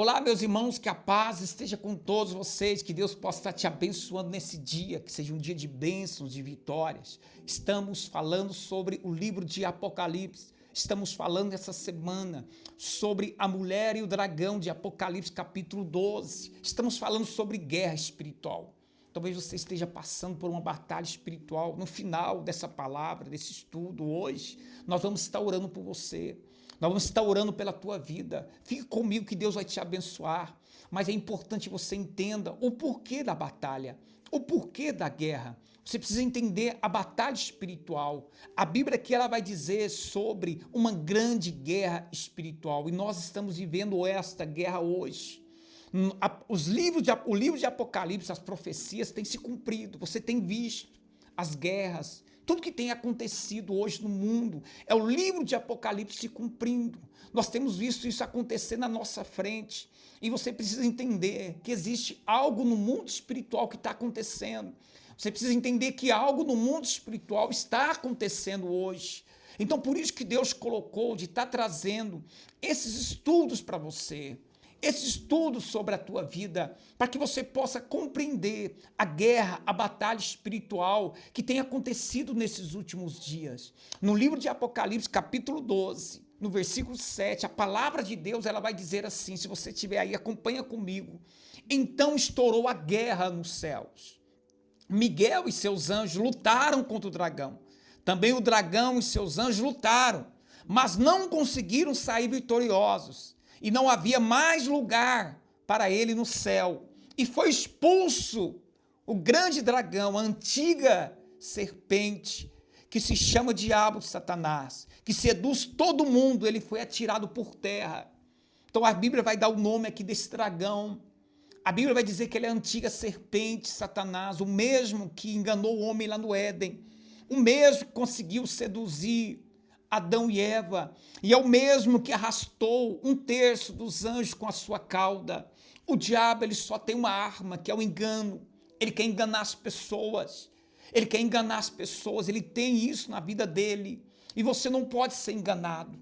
Olá, meus irmãos, que a paz esteja com todos vocês, que Deus possa estar te abençoando nesse dia, que seja um dia de bênçãos, de vitórias. Estamos falando sobre o livro de Apocalipse, estamos falando essa semana sobre a mulher e o dragão de Apocalipse capítulo 12, estamos falando sobre guerra espiritual. Talvez você esteja passando por uma batalha espiritual. No final dessa palavra, desse estudo, hoje, nós vamos estar orando por você. Nós vamos estar orando pela tua vida. Fique comigo que Deus vai te abençoar. Mas é importante que você entenda o porquê da batalha, o porquê da guerra. Você precisa entender a batalha espiritual. A Bíblia aqui ela vai dizer sobre uma grande guerra espiritual. E nós estamos vivendo esta guerra hoje. O livro de Apocalipse, as profecias têm se cumprido. Você tem visto as guerras, tudo que tem acontecido hoje no mundo, é o livro de Apocalipse se cumprindo. Nós temos visto isso acontecer na nossa frente. E você precisa entender que existe algo no mundo espiritual que está acontecendo. Você precisa entender que algo no mundo espiritual está acontecendo hoje. Então, por isso que Deus colocou de estar trazendo esses estudos para você. Esse estudo sobre a tua vida, para que você possa compreender a guerra, a batalha espiritual que tem acontecido nesses últimos dias. No livro de Apocalipse, capítulo 12, no versículo 7, a palavra de Deus ela vai dizer assim, se você estiver aí, acompanha comigo. Então estourou a guerra nos céus. Miguel e seus anjos lutaram contra o dragão. Também o dragão e seus anjos lutaram, mas não conseguiram sair vitoriosos. E não havia mais lugar para ele no céu. E foi expulso o grande dragão, a antiga serpente, que se chama Diabo, Satanás, que seduz todo mundo, ele foi atirado por terra. Então a Bíblia vai dar o nome aqui desse dragão. A Bíblia vai dizer que ele é a antiga serpente, Satanás, o mesmo que enganou o homem lá no Éden, o mesmo que conseguiu seduzir Adão e Eva, e é o mesmo que arrastou um terço dos anjos com a sua cauda. O diabo ele só tem uma arma, que é o engano. Ele quer enganar as pessoas. Ele quer enganar as pessoas, ele tem isso na vida dele. E você não pode ser enganado.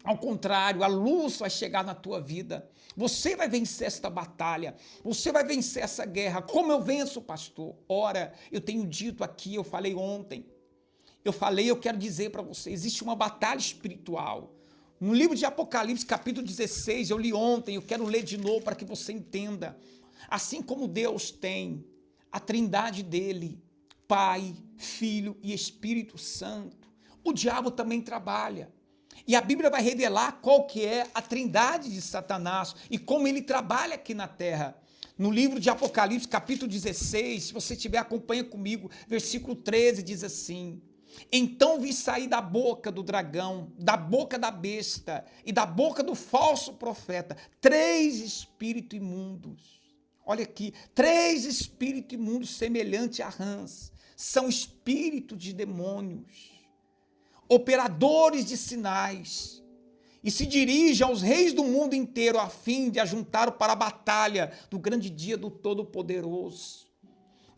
Ao contrário, a luz vai chegar na tua vida. Você vai vencer esta batalha. Você vai vencer essa guerra. Como eu venço, pastor? Ora, eu tenho dito aqui, eu falei ontem. Eu quero dizer para você, existe uma batalha espiritual. No livro de Apocalipse, capítulo 16, eu li ontem, eu quero ler de novo para que você entenda. Assim como Deus tem a trindade dele, Pai, Filho e Espírito Santo, o diabo também trabalha. E a Bíblia vai revelar qual que é a trindade de Satanás e como ele trabalha aqui na terra. No livro de Apocalipse, capítulo 16, se você estiver, acompanha comigo, versículo 13 diz assim: então vi sair da boca do dragão, da boca da besta e da boca do falso profeta, 3 espíritos imundos. Olha aqui, 3 espíritos imundos semelhantes a rãs. São espíritos de demônios, operadores de sinais, e se dirigem aos reis do mundo inteiro a fim de ajuntá-los para a batalha do grande dia do Todo-Poderoso.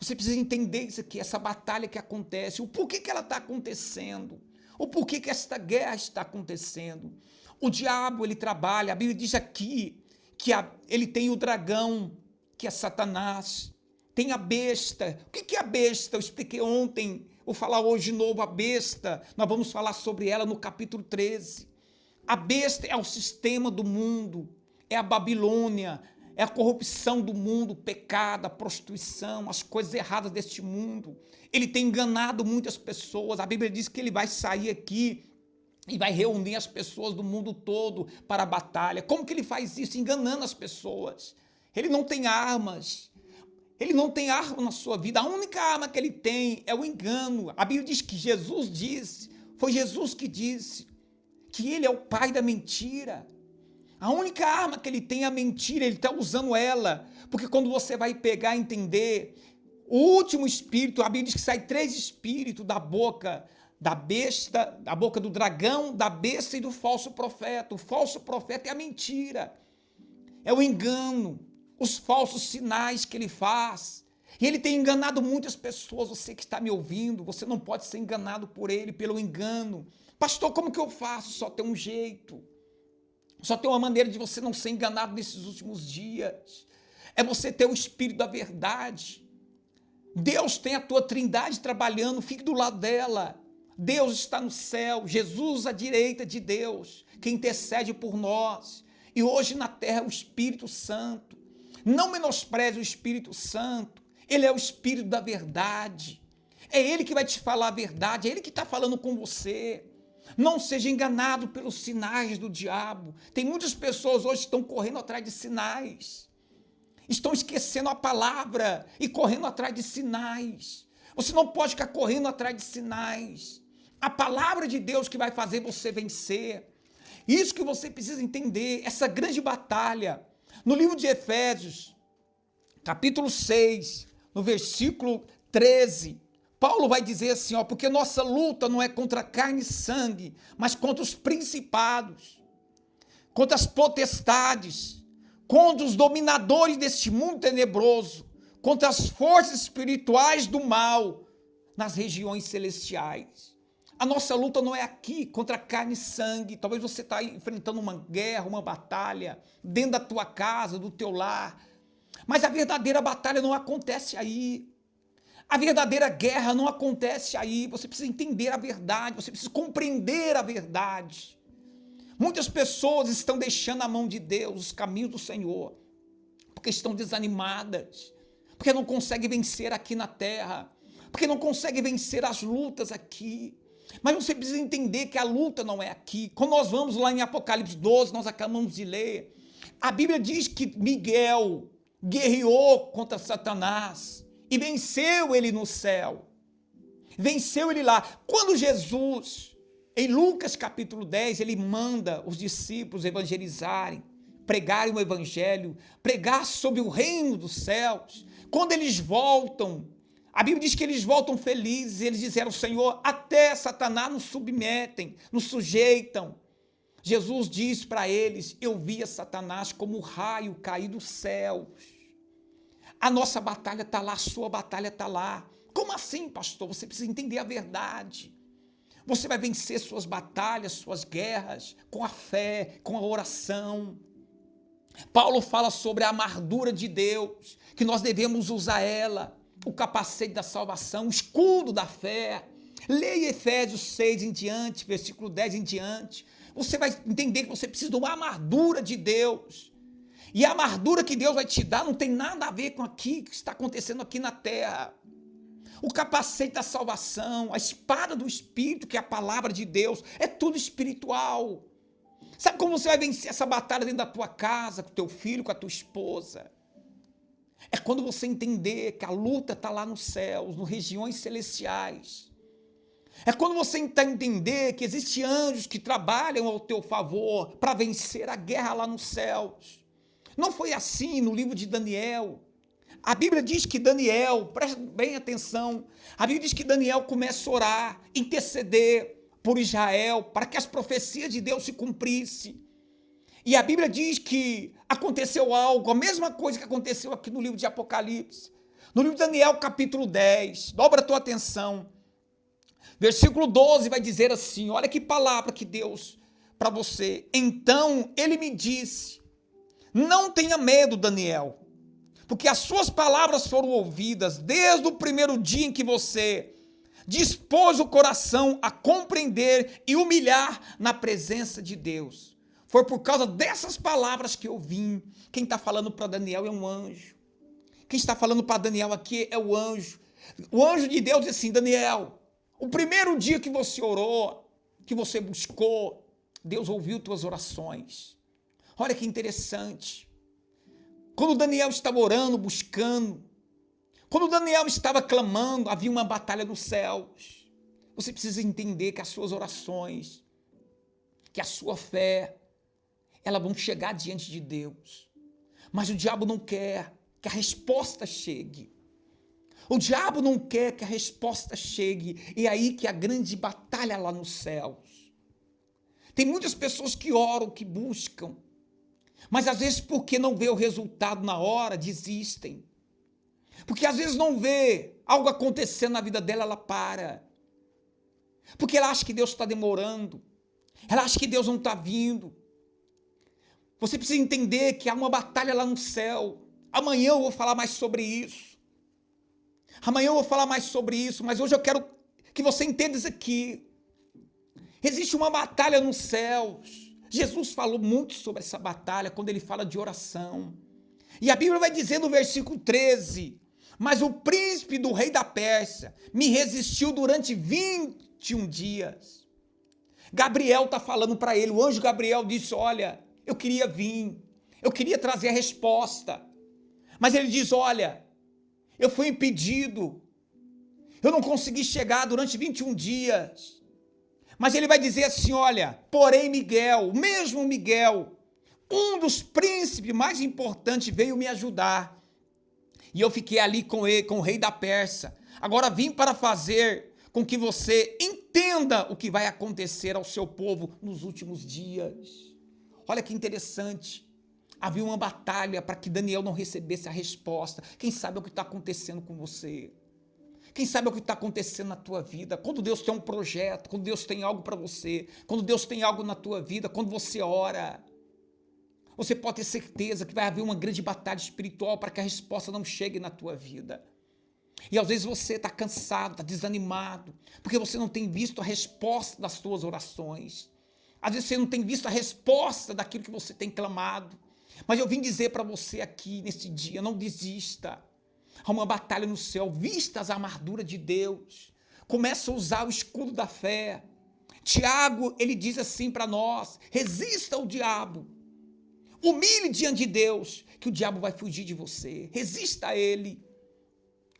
Você precisa entender isso aqui, essa batalha que acontece, o porquê que ela está acontecendo, o porquê que esta guerra está acontecendo. O diabo, ele trabalha, a Bíblia diz aqui que ele tem o dragão, que é Satanás, tem a besta. O que é a besta? Eu expliquei ontem, vou falar hoje de novo, a besta, nós vamos falar sobre ela no capítulo 13. A besta é o sistema do mundo, é a Babilônia, é a corrupção do mundo, o pecado, a prostituição, as coisas erradas deste mundo. Ele tem enganado muitas pessoas. A Bíblia diz que ele vai sair aqui e vai reunir as pessoas do mundo todo para a batalha. Como que ele faz isso? Enganando as pessoas. Ele não tem armas. Ele não tem arma na sua vida. A única arma que ele tem é o engano. A Bíblia diz que Jesus disse, foi Jesus que disse, que ele é o pai da mentira. A única arma que ele tem é a mentira, ele está usando ela, porque quando você vai pegar e entender, o último espírito, a Bíblia diz que sai 3 espíritos da boca da besta, da boca do dragão, da besta e do falso profeta. O falso profeta é a mentira, é o engano, os falsos sinais que ele faz. E ele tem enganado muitas pessoas. Você que está me ouvindo, você não pode ser enganado por ele, pelo engano. Pastor, como que eu faço? Só tem um jeito. Só tem uma maneira de você não ser enganado nesses últimos dias. É você ter o Espírito da verdade. Deus tem a tua trindade trabalhando, fique do lado dela. Deus está no céu, Jesus à direita de Deus, que intercede por nós. E hoje na terra é o Espírito Santo. Não menospreze o Espírito Santo. Ele é o Espírito da verdade. É Ele que vai te falar a verdade, é Ele que está falando com você. Não seja enganado pelos sinais do diabo. Tem muitas pessoas hoje que estão correndo atrás de sinais. Estão esquecendo a palavra e correndo atrás de sinais. Você não pode ficar correndo atrás de sinais. A palavra de Deus que vai fazer você vencer. Isso que você precisa entender, essa grande batalha. No livro de Efésios, capítulo 6, no versículo 13, Paulo vai dizer assim, porque nossa luta não é contra carne e sangue, mas contra os principados, contra as potestades, contra os dominadores deste mundo tenebroso, contra as forças espirituais do mal nas regiões celestiais. A nossa luta não é aqui contra carne e sangue. Talvez você está enfrentando uma guerra, uma batalha dentro da tua casa, do teu lar. Mas a verdadeira batalha não acontece aí. A verdadeira guerra não acontece aí. Você precisa entender a verdade, você precisa compreender a verdade. Muitas pessoas estão deixando a mão de Deus, os caminhos do Senhor, porque estão desanimadas, porque não conseguem vencer aqui na terra, porque não conseguem vencer as lutas aqui. Mas você precisa entender que a luta não é aqui. Quando nós vamos lá em Apocalipse 12, nós acabamos de ler, a Bíblia diz que Miguel guerreou contra Satanás e venceu ele no céu. Venceu ele lá. Quando Jesus, em Lucas capítulo 10, ele manda os discípulos evangelizarem, pregarem o evangelho, pregar sobre o reino dos céus. Quando eles voltam, a Bíblia diz que eles voltam felizes, eles disseram, Senhor, até Satanás nos submetem, nos sujeitam. Jesus diz para eles, eu via Satanás como raio cair dos céus. A nossa batalha está lá, a sua batalha está lá. Como assim, pastor? Você precisa entender a verdade. Você vai vencer suas batalhas, suas guerras, com a fé, com a oração. Paulo fala sobre a armadura de Deus, que nós devemos usar ela, o capacete da salvação, o escudo da fé. Leia Efésios 6 em diante, versículo 10 em diante. Você vai entender que você precisa de uma armadura de Deus. E a armadura que Deus vai te dar não tem nada a ver com aquilo que está acontecendo aqui na terra. O capacete da salvação, a espada do Espírito, que é a palavra de Deus, é tudo espiritual. Sabe como você vai vencer essa batalha dentro da tua casa, com o teu filho, com a tua esposa? É quando você entender que a luta está lá nos céus, nas regiões celestiais. É quando você entender que existem anjos que trabalham ao teu favor para vencer a guerra lá nos céus. Não foi assim no livro de Daniel. A Bíblia diz que Daniel, presta bem atenção, a Bíblia diz que Daniel começa a orar, interceder por Israel, para que as profecias de Deus se cumprissem. E a Bíblia diz que aconteceu algo, a mesma coisa que aconteceu aqui no livro de Apocalipse. No livro de Daniel, capítulo 10, dobra a tua atenção. Versículo 12 vai dizer assim, olha que palavra que Deus para você. Então ele me disse, não tenha medo, Daniel, porque as suas palavras foram ouvidas desde o primeiro dia em que você dispôs o coração a compreender e humilhar na presença de Deus. Foi por causa dessas palavras que eu vim. Quem está falando para Daniel é um anjo. Quem está falando para Daniel aqui é o anjo. O anjo de Deus diz assim, Daniel, o primeiro dia que você orou, que você buscou, Deus ouviu tuas orações. Olha que interessante. Quando Daniel estava orando, buscando, quando Daniel estava clamando, havia uma batalha nos céus. Você precisa entender que as suas orações, que a sua fé, elas vão chegar diante de Deus. Mas o diabo não quer que a resposta chegue. O diabo não quer que a resposta chegue. E é aí que a grande batalha lá nos céus. Tem muitas pessoas que oram, que buscam, mas às vezes porque não vê o resultado na hora, desistem. Porque às vezes não vê algo acontecendo na vida dela, ela para. Porque ela acha que Deus está demorando. Ela acha que Deus não está vindo. Você precisa entender que há uma batalha lá no céu. Amanhã eu vou falar mais sobre isso. Amanhã eu vou falar mais sobre isso, mas hoje eu quero que você entenda isso aqui. Existe uma batalha nos céus. Jesus falou muito sobre essa batalha quando ele fala de oração. E a Bíblia vai dizer no versículo 13: mas o príncipe do rei da Pérsia me resistiu durante 21 dias. Gabriel está falando para ele, o anjo Gabriel disse: olha, eu queria vir, eu queria trazer a resposta. Mas ele diz: olha, eu fui impedido, eu não consegui chegar durante 21 dias. Mas ele vai dizer assim: olha, porém Miguel, o mesmo Miguel, um dos príncipes mais importantes, veio me ajudar. E eu fiquei ali com ele, com o rei da Pérsia. Agora vim para fazer com que você entenda o que vai acontecer ao seu povo nos últimos dias. Olha que interessante. Havia uma batalha para que Daniel não recebesse a resposta. Quem sabe é o que está acontecendo com você? Quem sabe é o que está acontecendo na tua vida? Quando Deus tem um projeto, quando Deus tem algo para você, quando Deus tem algo na tua vida, quando você ora, você pode ter certeza que vai haver uma grande batalha espiritual para que a resposta não chegue na tua vida. E às vezes você está cansado, está desanimado, porque você não tem visto a resposta das tuas orações. Às vezes você não tem visto a resposta daquilo que você tem clamado. Mas eu vim dizer para você aqui nesse dia: não desista. Há uma batalha no céu. Vista as armaduras de Deus. Começa a usar o escudo da fé. Tiago, ele diz assim para nós: resista ao diabo. Humilhe diante de Deus, que o diabo vai fugir de você. Resista a ele.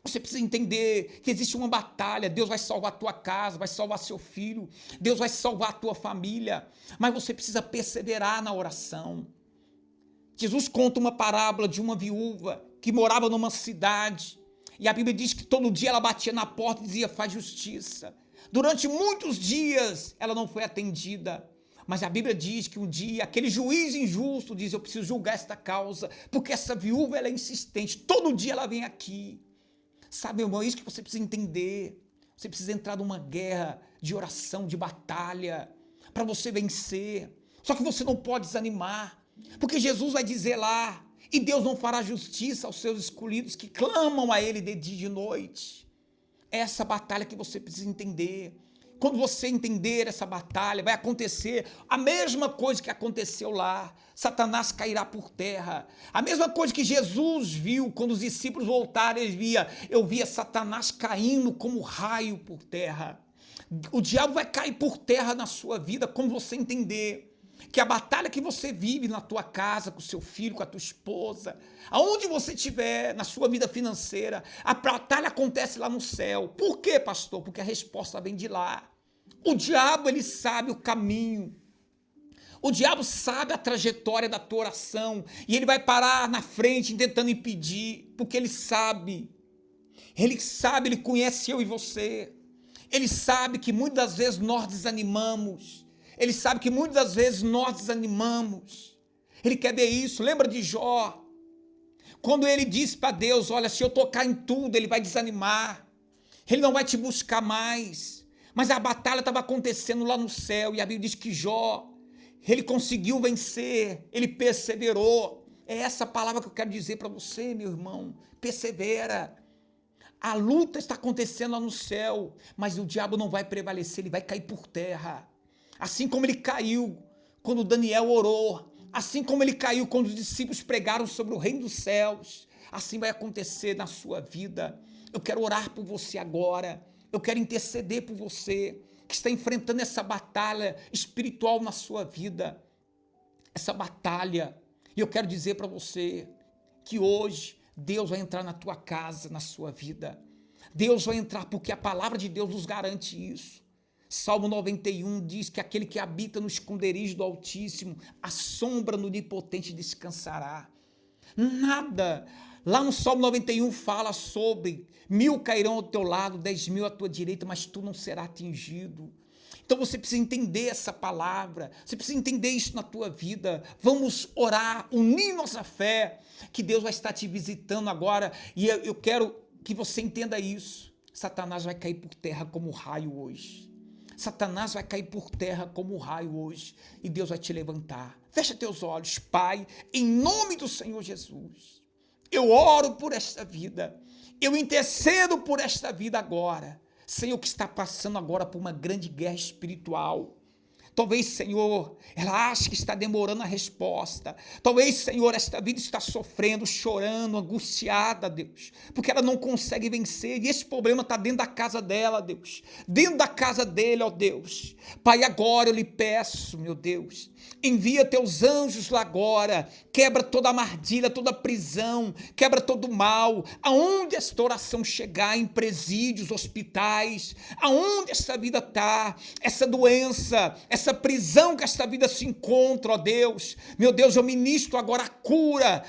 Você precisa entender que existe uma batalha. Deus vai salvar a tua casa, vai salvar seu filho. Deus vai salvar a tua família. Mas você precisa perseverar na oração. Jesus conta uma parábola de uma viúva que morava numa cidade. E a Bíblia diz que todo dia ela batia na porta e dizia: faz justiça. Durante muitos dias ela não foi atendida. Mas a Bíblia diz que um dia aquele juiz injusto diz: eu preciso julgar esta causa, porque essa viúva ela é insistente, todo dia ela vem aqui. Sabe, meu irmão, é isso que você precisa entender. Você precisa entrar numa guerra de oração, de batalha, para você vencer. Só que você não pode desanimar, porque Jesus vai dizer lá: e Deus não fará justiça aos seus escolhidos que clamam a Ele de dia e de noite. É essa batalha que você precisa entender. Quando você entender essa batalha, vai acontecer a mesma coisa que aconteceu lá. Satanás cairá por terra. A mesma coisa que Jesus viu quando os discípulos voltaram, eu via Satanás caindo como raio por terra. O diabo vai cair por terra na sua vida, como você entender que a batalha que você vive na tua casa, com o seu filho, com a tua esposa, aonde você estiver, na sua vida financeira, a batalha acontece lá no céu. Por quê, pastor? Porque a resposta vem de lá. O diabo, ele sabe o caminho. O diabo sabe a trajetória da tua oração e ele vai parar na frente tentando impedir, porque ele sabe, ele conhece eu e você. Ele sabe que muitas das vezes nós desanimamos. Ele sabe que muitas das vezes nós desanimamos. Ele quer ver isso. Lembra de Jó? Quando ele disse para Deus: olha, se eu tocar em tudo, ele vai desanimar. Ele não vai te buscar mais. Mas a batalha estava acontecendo lá no céu. E a Bíblia diz que Jó, ele conseguiu vencer. Ele perseverou. É essa palavra que eu quero dizer para você, meu irmão. Persevera. A luta está acontecendo lá no céu. Mas o diabo não vai prevalecer. Ele vai cair por terra. Assim como ele caiu quando Daniel orou, assim como ele caiu quando os discípulos pregaram sobre o reino dos céus, assim vai acontecer na sua vida. Eu quero orar por você agora, eu quero interceder por você que está enfrentando essa batalha espiritual na sua vida, essa batalha. E eu quero dizer para você que hoje Deus vai entrar na tua casa, na sua vida. Deus vai entrar porque a palavra de Deus nos garante isso. Salmo 91 diz que aquele que habita no esconderijo do Altíssimo, a sombra no Onipotente descansará. Nada. Lá no Salmo 91 fala sobre 1000 cairão ao teu lado, 10.000 à tua direita, mas tu não serás atingido. Então você precisa entender essa palavra, você precisa entender isso na tua vida. Vamos orar, unir nossa fé, que Deus vai estar te visitando agora. E eu quero que você entenda isso. Satanás vai cair por terra como raio hoje. Satanás vai cair por terra como raio hoje e Deus vai te levantar. Fecha teus olhos, Pai, em nome do Senhor Jesus. Eu oro por esta vida, eu intercedo por esta vida agora. Senhor, que está passando agora por uma grande guerra espiritual. Talvez, Senhor, ela acha que está demorando a resposta. Talvez, Senhor, esta vida está sofrendo, chorando, angustiada, Deus, porque ela não consegue vencer. E esse problema está dentro da casa dela, Deus. Dentro da casa dele, ó Deus. Pai, agora eu lhe peço, meu Deus, envia teus anjos lá agora. Quebra toda armadilha, toda prisão. Quebra todo mal. Aonde esta oração chegar, em presídios, hospitais, aonde essa vida está, essa doença, essa prisão que esta vida se encontra, ó Deus. Meu Deus, eu ministro agora a cura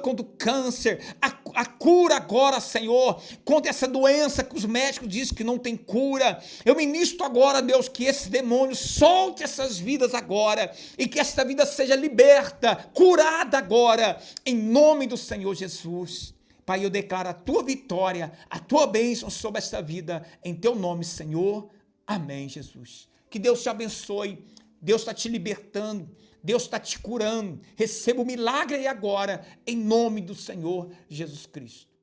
contra o câncer, a cura agora, Senhor, contra essa doença que os médicos dizem que não tem cura. Eu ministro agora, Deus, que esse demônio solte essas vidas agora e que esta vida seja liberta, curada agora, em nome do Senhor Jesus. Pai, eu declaro a tua vitória, a tua bênção sobre esta vida, em teu nome, Senhor. Amém, Jesus. Que Deus te abençoe, Deus está te libertando, Deus está te curando. Receba o milagre aí agora, em nome do Senhor Jesus Cristo.